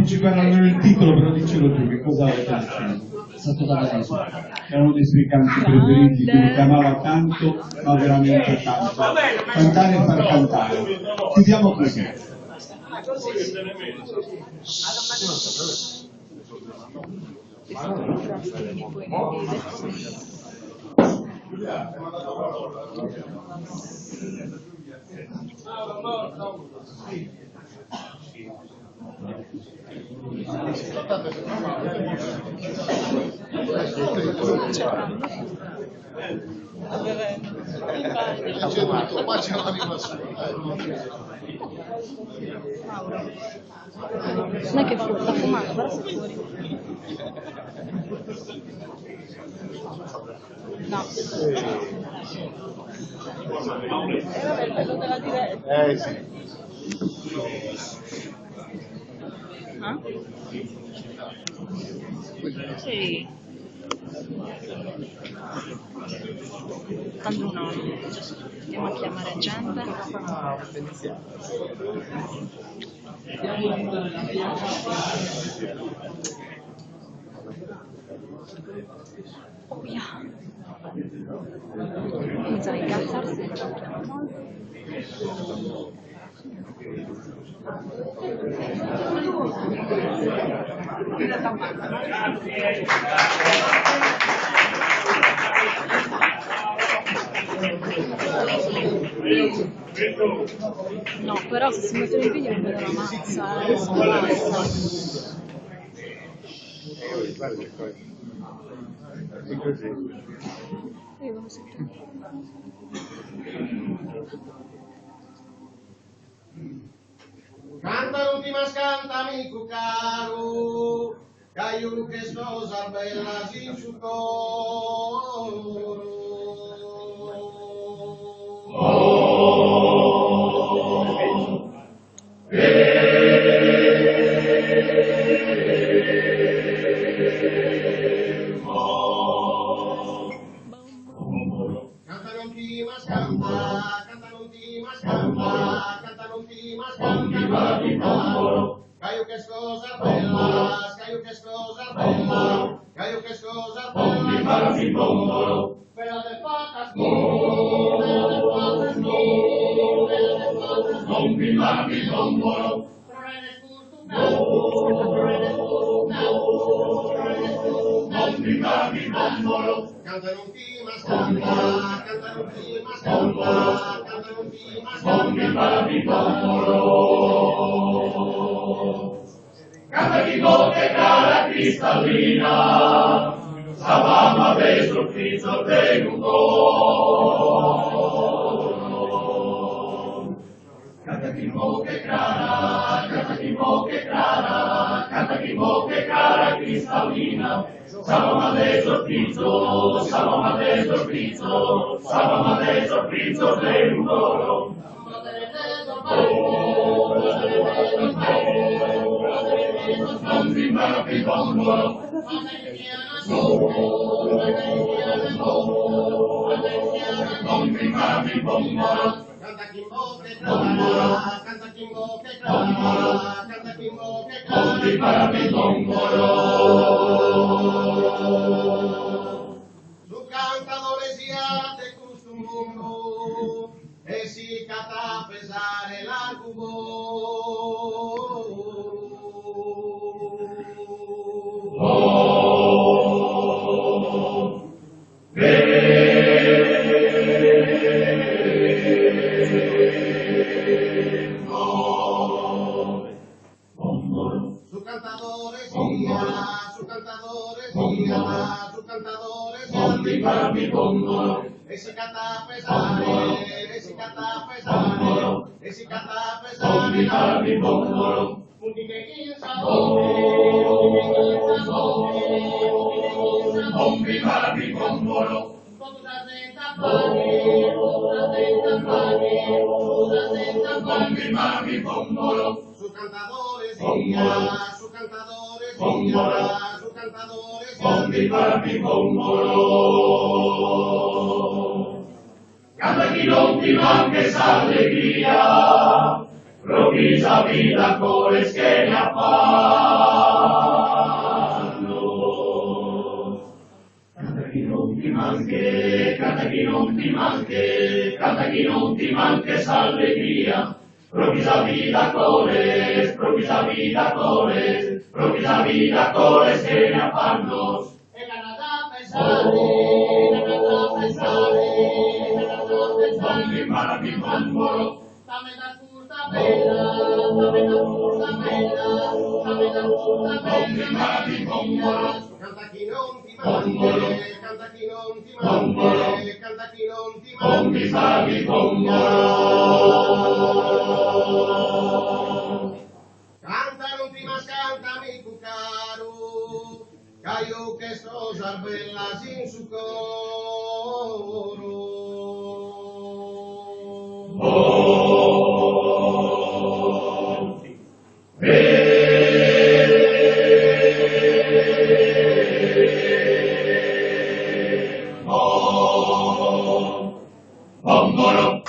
anticipare almeno il titolo, però dicelo tu, che cosa avete deciso? Sottotono. Era uno dei suoi canti preferiti, che mi chiamava tanto, ma veramente tanto. Cantare e far cantare. Chiudiamo così. Non è che sta fumando, però sta fuori. No. Vabbè, il bello della diretta. Sì. Ah? Sì. Tanto no, andiamo a chiamare gente. Oh yeah. Iniziano a incazzarsi. No, però se si mettono in piedi non vedo la mazza, adesso basta. Io non so più. Canta l'ultima scanta amico caro, caio che sposa bella sin su coro. Canta l'ultima scanta, canta l'ultima scanta, canta l'ultima scanta. Caio che scosa bella, caio che scosa bella, caio che scosa bella. Bella del patasco, bella del patasco, bella del patasco. Prorene curtucao, canta l'ultima scanta, canta l'ultima scanta, canta l'ultima scanta. Canta chi botte cara cristallina, sa mamma del sorriso del cuore. Canta chi botte cara, canta chi botte cara, canta chi botte cara cristallina, sa mamma del sorriso, sa mamma del sorriso, sa mamma del sorriso del cuore. Non mi mami bombolo, non mi mami bombolo, Canta Kimbo che clara, canta Kimbo che clara, canta Kimbo che non mi clara. mami bombolo. Su cantadore siate costumbundo e si cata pesare Su cantadore sia, su cantadore sia, su cantadore Non mi mami bombolo, e si cata pesare, e si cata pesare, e si cata non mi pesare. mami bombolo. Punti che il sapore, Non mi mami bombolo, non mi mami bombolo, su cantadore sia, su cantadore sia, su cantadore non mi sia. mami bombolo. Canta chi non ti manca esa allegria, provvisa vita con le schiene a canta chi non ti manche, canta chi non ti manche s'allegria. Provvisa vida coles, provvisa vida coles, provvisa vida coles che ne affannos. E Canada pesare, Canada pesare, Canada pesare. Bombi maravi bombolo, Dame da furta bella, dame da furta bella, dame da furta bombi maravi bombolo. Canta chi non ti manche, canta chi non ti manche, canta chi non ti manche. Bombi maravi bombolo. Canta non ti mas canta mi tu caro, caio che sto bella sin su coro. Bombolo.